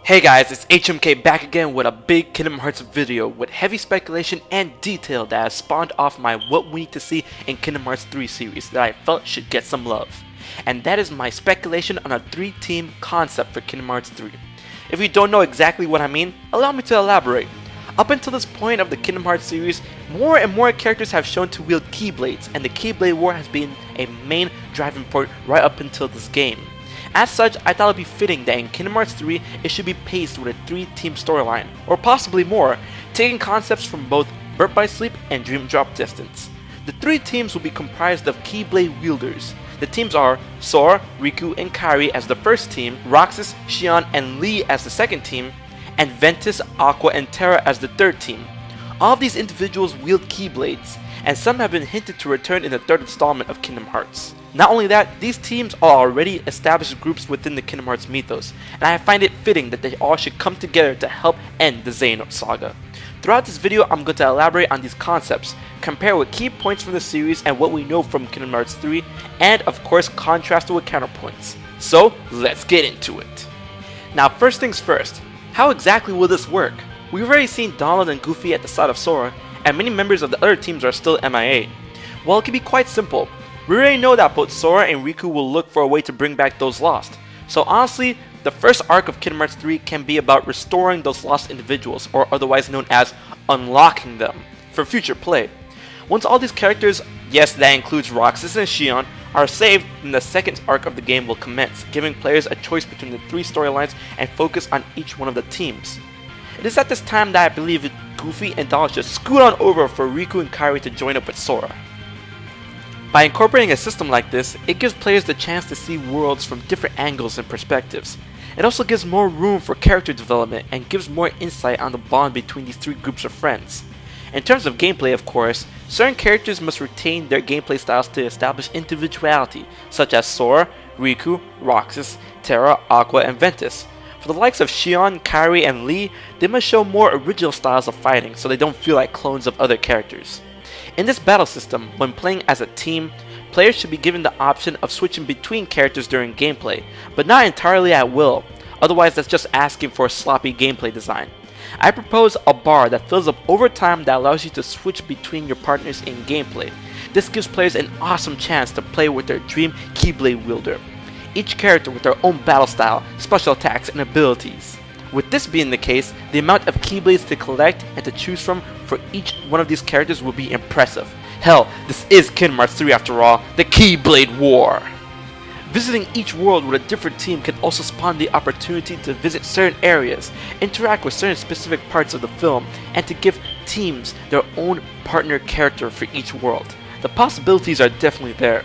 Hey guys, it's HMK back again with a big Kingdom Hearts video with heavy speculation and detail that has spawned off my What We Need to See in Kingdom Hearts 3 series that I felt should get some love. And that is my speculation on a 3-team concept for Kingdom Hearts 3. If you don't know exactly what I mean, allow me to elaborate. Up until this point of the Kingdom Hearts series, more and more characters have shown to wield Keyblades, and the Keyblade War has been a main driving force right up until this game. As such, I thought it would be fitting that in Kingdom Hearts 3, it should be paced with a 3-team storyline, or possibly more, taking concepts from both Birth by Sleep and Dream Drop Distance. The 3 teams will be comprised of Keyblade wielders. The teams are Sora, Riku, and Kairi as the first team, Roxas, Xion, and Lea as the second team, and Ventus, Aqua, and Terra as the third team. All of these individuals wield Keyblades, and some have been hinted to return in the third installment of Kingdom Hearts. Not only that, these teams are already established groups within the Kingdom Hearts mythos, and I find it fitting that they all should come together to help end the Xehanort saga. Throughout this video, I'm going to elaborate on these concepts, compare with key points from the series and what we know from Kingdom Hearts 3, and of course contrast it with counterpoints. So, let's get into it. Now first things first, how exactly will this work? We've already seen Donald and Goofy at the side of Sora, and many members of the other teams are still MIA. Well, it can be quite simple. We already know that both Sora and Riku will look for a way to bring back those lost. So honestly, the first arc of Kingdom Hearts 3 can be about restoring those lost individuals, or otherwise known as unlocking them, for future play. Once all these characters, yes that includes Roxas and Xion, are saved, then the second arc of the game will commence, giving players a choice between the 3 storylines and focus on each one of the teams. It is at this time that I believe Goofy and Donald should scoot on over for Riku and Kairi to join up with Sora. By incorporating a system like this, it gives players the chance to see worlds from different angles and perspectives. It also gives more room for character development and gives more insight on the bond between these 3 groups of friends. In terms of gameplay, of course, certain characters must retain their gameplay styles to establish individuality, such as Sora, Riku, Roxas, Terra, Aqua, and Ventus. For the likes of Xion, Kairi, and Lea, they must show more original styles of fighting so they don't feel like clones of other characters. In this battle system, when playing as a team, players should be given the option of switching between characters during gameplay, but not entirely at will, otherwise that's just asking for a sloppy gameplay design. I propose a bar that fills up over time that allows you to switch between your partners in gameplay. This gives players an awesome chance to play with their dream Keyblade wielder, each character with their own battle style, special attacks, and abilities. With this being the case, the amount of Keyblades to collect and to choose from for each one of these characters will be impressive. Hell, this is Kingdom Hearts 3 after all, the Keyblade War! Visiting each world with a different team can also spawn the opportunity to visit certain areas, interact with certain specific parts of the film, and to give teams their own partner character for each world. The possibilities are definitely there.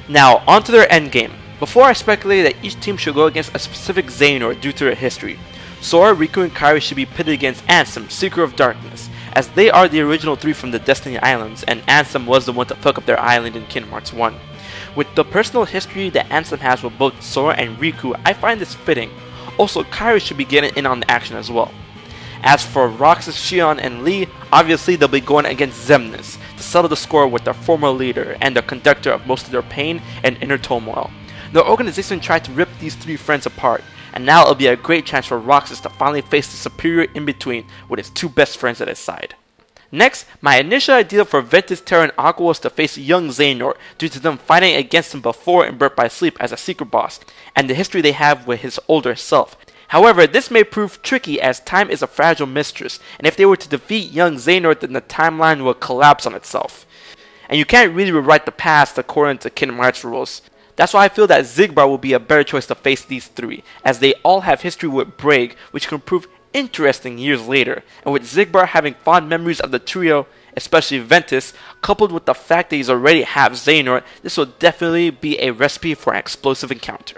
Now, on to their endgame. Before I speculate that each team should go against a specific Xehanort due to their history, Sora, Riku, and Kairi should be pitted against Ansem, Seeker of Darkness, as they are the original 3 from the Destiny Islands, and Ansem was the one to fuck up their island in Kingdom Hearts 1. With the personal history that Ansem has with both Sora and Riku, I find this fitting. Also, Kairi should be getting in on the action as well. As for Roxas, Xion, and Lea, obviously they'll be going against Xemnas to settle the score with their former leader and the conductor of most of their pain and inner turmoil. The organization tried to rip these 3 friends apart, and now it'll be a great chance for Roxas to finally face the superior in-between with his 2 best friends at his side. Next, my initial idea for Ventus, Terra, and Aqua was to face young Xehanort due to them fighting against him before in Birth by Sleep as a secret boss, and the history they have with his older self. However, this may prove tricky as time is a fragile mistress, and if they were to defeat young Xehanort, then the timeline will collapse on itself. And you can't really rewrite the past according to Kingdom Hearts rules. That's why I feel that Xigbar will be a better choice to face these 3, as they all have history with Braig, which can prove interesting years later, and with Xigbar having fond memories of the trio, especially Ventus, coupled with the fact that he's already half Xehanort, this will definitely be a recipe for an explosive encounter.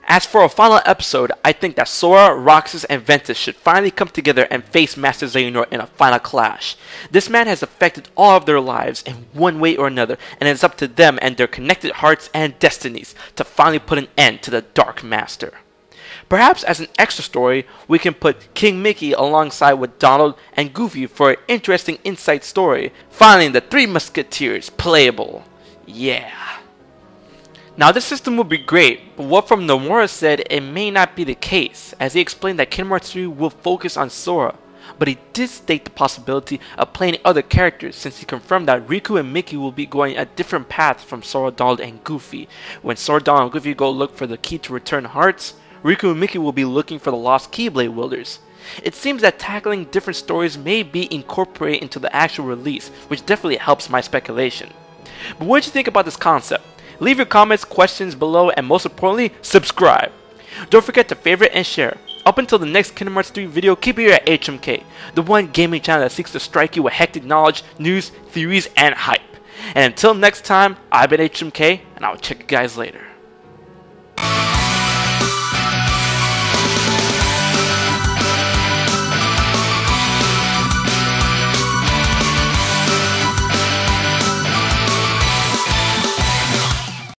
As for a final episode, I think that Sora, Roxas, and Ventus should finally come together and face Master Xehanort in a final clash. This man has affected all of their lives in one way or another, and it's up to them and their connected hearts and destinies to finally put an end to the Dark Master. Perhaps as an extra story, we can put King Mickey alongside with Donald and Goofy for an interesting inside story, finally the 3 Musketeers playable. Yeah. Now this system would be great, but what from Nomura said it may not be the case, as he explained that Kingdom Hearts 3 will focus on Sora, but he did state the possibility of playing other characters since he confirmed that Riku and Mickey will be going a different path from Sora, Donald, and Goofy. When Sora, Donald, and Goofy go look for the key to return hearts, Riku and Mickey will be looking for the lost Keyblade wielders. It seems that tackling different stories may be incorporated into the actual release, which definitely helps my speculation. But what did you think about this concept? Leave your comments, questions below, and most importantly, subscribe. Don't forget to favorite and share. Up until the next Kingdom Hearts 3 video, keep it here at HMK, the one gaming channel that seeks to strike you with hectic knowledge, news, theories, and hype. And until next time, I've been HMK, and I'll check you guys later.